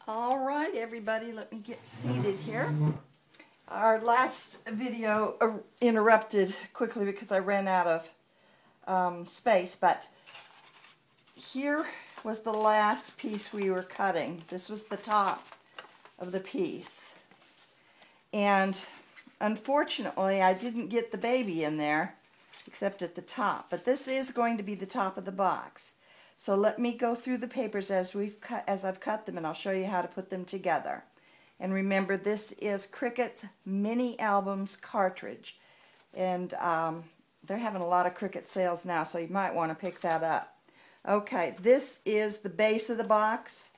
All right, everybody, let me get seated here. Our last video interrupted quickly because I ran out of space, but here was the last piece we were cutting. This was the top of the piece. And unfortunately, I didn't get the baby in there, except at the top. But this is going to be the top of the box. So let me go through the papers as I've cut them, and I'll show you how to put them together. And remember, this is Cricut's Mini Albums cartridge. And they're having a lot of Cricut sales now, so you might want to pick that up. Okay, this is the base of the box,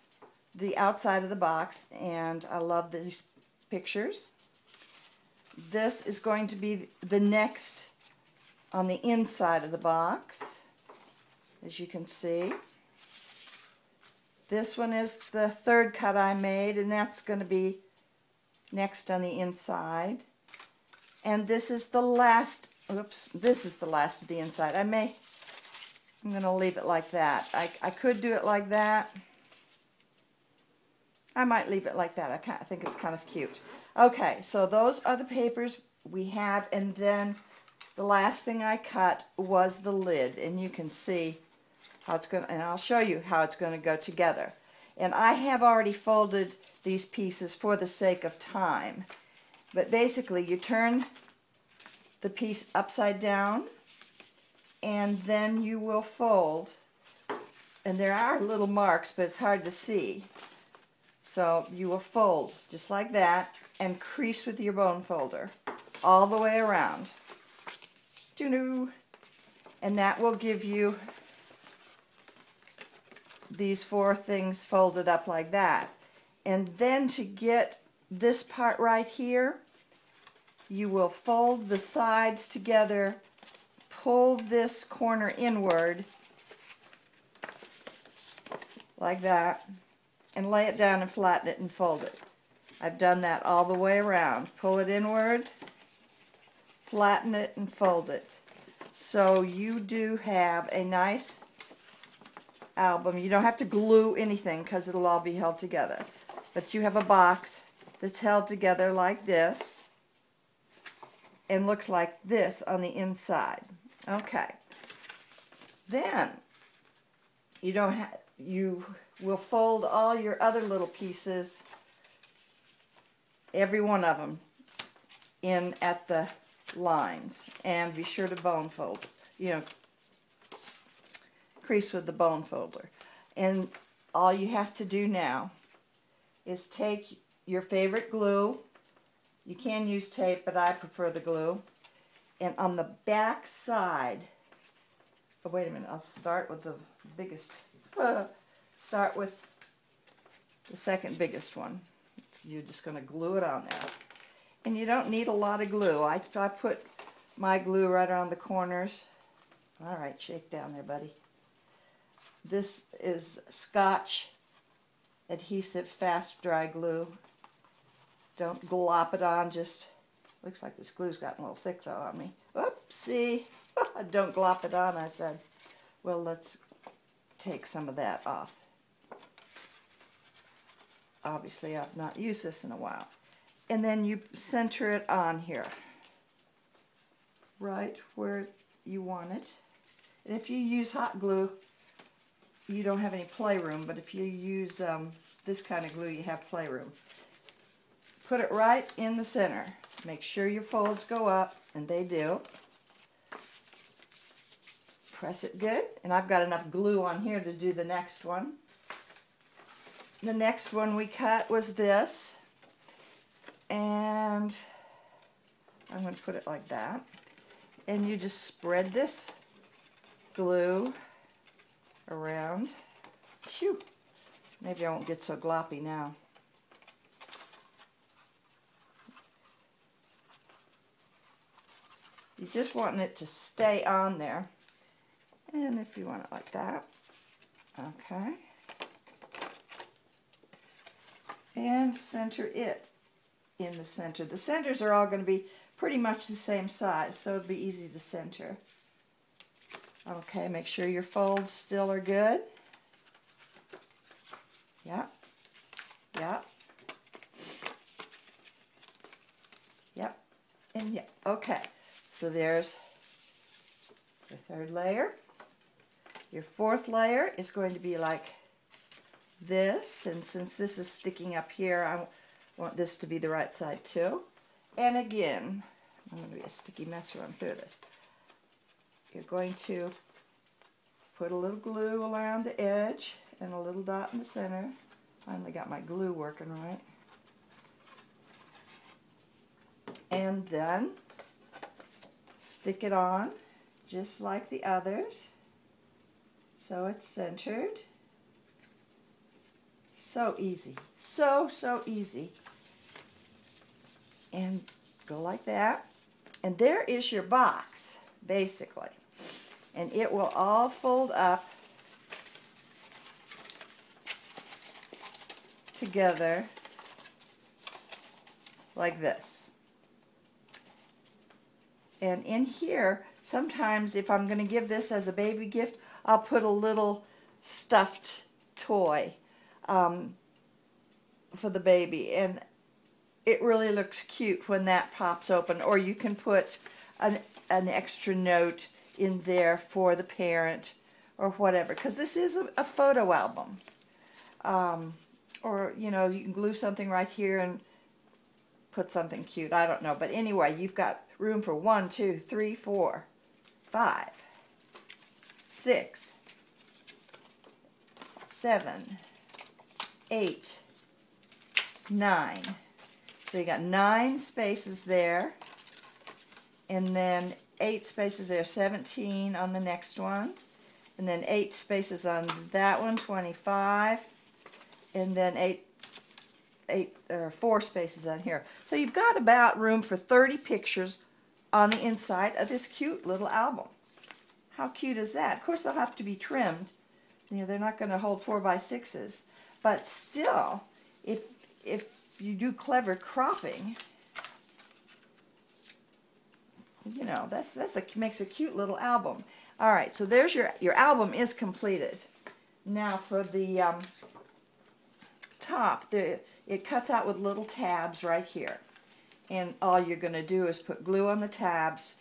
the outside of the box, and I love these pictures. This is going to be the next on the inside of the box, as you can see. This one is the third cut I made, and that's going to be next on the inside. And this is the last, oops, this is the last of the inside. I'm going to leave it like that. I could do it like that. I might leave it like that. I think it's kind of cute. Okay, so those are the papers we have, and then the last thing I cut was the lid, and you can see how it's going to, and I'll show you how it's going to go together. And I have already folded these pieces for the sake of time. But basically, you turn the piece upside down, and then you will fold. And there are little marks, but it's hard to see. So you will fold just like that and crease with your bone folder all the way around. Doo-doo. And that will give you these four things folded up like that. And then to get this part right here, you will fold the sides together, pull this corner inward like that, and lay it down and flatten it and fold it. I've done that all the way around. Pull it inward, flatten it, and fold it. So you do have a nice album. You don't have to glue anything because it'll all be held together. But you have a box that's held together like this and looks like this on the inside. Okay. Then you will fold all your other little pieces, every one of them, in at the lines, and be sure to bone fold, crease with the bone folder. And all you have to do now is take your favorite glue. You can use tape, but I prefer the glue. And on the back side, oh wait a minute, I'll start with the biggest. Start with the second biggest one. You're just going to glue it on there. And you don't need a lot of glue. I put my glue right around the corners. All right, shake down there, buddy. This is Scotch adhesive fast dry glue. Don't glop it on, just looks like this glue's gotten a little thick though on me. Oopsie. Don't glop it on, I said. Well, let's take some of that off. Obviously, I've not used this in a while. And then you center it on here, right where you want it. And if you use hot glue, you don't have any playroom, but if you use this kind of glue, you have playroom. Put it right in the center. Make sure your folds go up, and they do. Press it good, and I've got enough glue on here to do the next one. The next one we cut was this, and I'm going to put it like that. And you just spread this glue around. Phew. Maybe I won't get so gloppy now. You just want it to stay on there. And if you want it like that, okay. And center it in the center. The centers are all going to be pretty much the same size, so it'll be easy to center. Okay, make sure your folds still are good. Yeah. Okay, so there's the third layer. Your fourth layer is going to be like this, and since this is sticking up here, I want this to be the right side too. And again, I'm going to be a sticky mess when I'm through this. You're going to put a little glue around the edge and a little dot in the center. Finally got my glue working right. And then stick it on just like the others, so it's centered. So easy, so easy. And go like that, and there is your box basically, and it will all fold up together like this. And in here, sometimes if I'm going to give this as a baby gift, I'll put a little stuffed toy for the baby, and it really looks cute when that pops open. Or you can put an extra note in there for the parent or whatever, because this is a photo album. Or, you know, you can glue something right here and put something cute. I don't know. But anyway, you've got room for 1, 2, 3, 4, 5, 6, 7, 8, 9. So you got 9 spaces there, and then 8 spaces there, 17 on the next one, and then 8 spaces on that one, 25, and then 4 spaces on here. So you've got about room for 30 pictures on the inside of this cute little album. How cute is that? Of course, they'll have to be trimmed. You know, they're not going to hold 4x6s, but still, if you do clever cropping, you know, makes a cute little album. All right, so there's your album is completed. Now for the top, it cuts out with little tabs right here, and all you're going to do is put glue on the tabs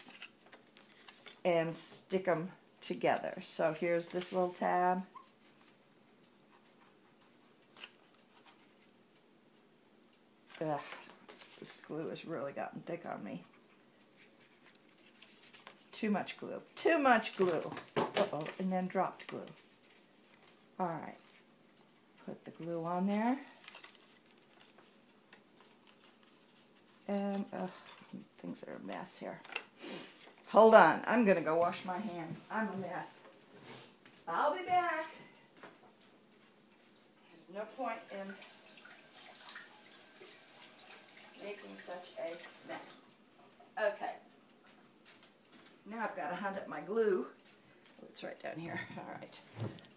and stick them together. So here's this little tab. Ugh, this glue has really gotten thick on me. Too much glue. Too much glue. Uh-oh, and then dropped glue. All right. Put the glue on there. And things are a mess here. Hold on. I'm going to go wash my hands. I'm a mess. I'll be back. There's no point in making such a mess. Okay. Now I've got to hunt up my glue. Oh, it's right down here. All right.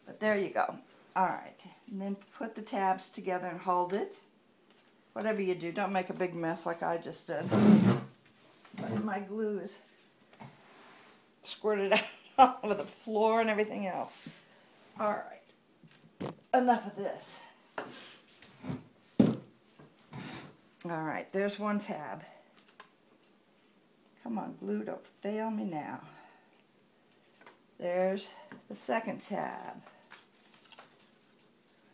But there you go. All right. And then put the tabs together and hold it. Whatever you do, don't make a big mess like I just did. But my glue is squirted out all over the floor and everything else. All right. Enough of this. All right, there's one tab. Come on, glue, don't fail me now. There's the second tab.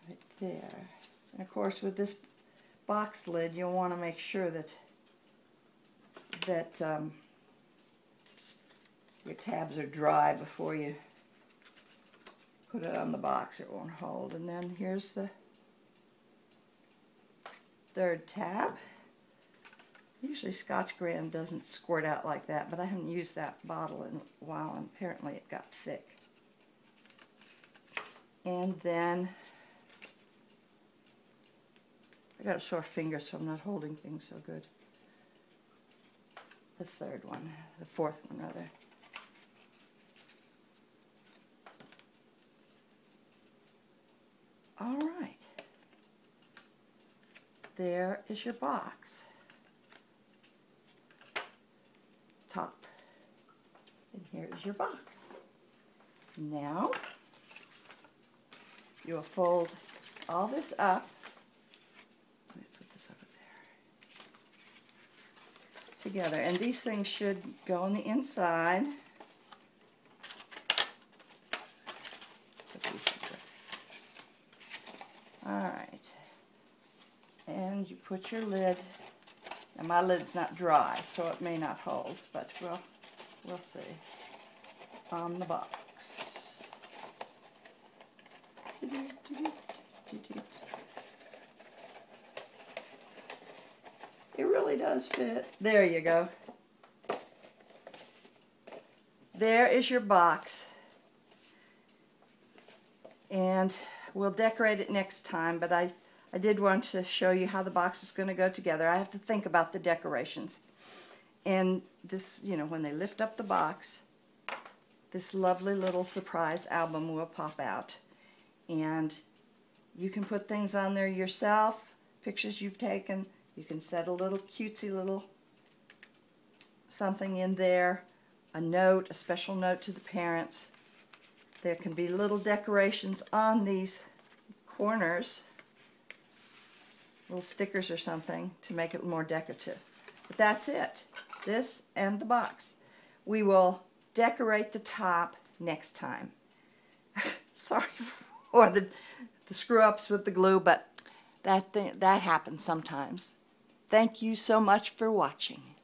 Right there. And of course, with this box lid, you'll want to make sure that your tabs are dry before you put it on the box. It won't hold. And then here's the third tab. Usually Scotch Brand doesn't squirt out like that, but I haven't used that bottle in a while, and apparently it got thick. And then I got a sore finger, so I'm not holding things so good. The third one, the fourth one rather. All right. There is your box. Top. And here is your box. Now, you'll fold all this up. Let me put this over together. And these things should go on the inside. Alright. And you put your lid. Now my lid's not dry, so it may not hold, but we'll see. On the box. It really does fit. There you go. There is your box. And we'll decorate it next time, but I did want to show you how the box is going to go together. I have to think about the decorations. And this, you know, when they lift up the box, this lovely little surprise album will pop out. And you can put things on there yourself, pictures you've taken. You can set a little cutesy little something in there, a note, a special note to the parents. There can be little decorations on these corners, little stickers or something to make it more decorative. But that's it. This and the box. We will decorate the top next time. Sorry for the screw-ups with the glue, but that happens sometimes. Thank you so much for watching.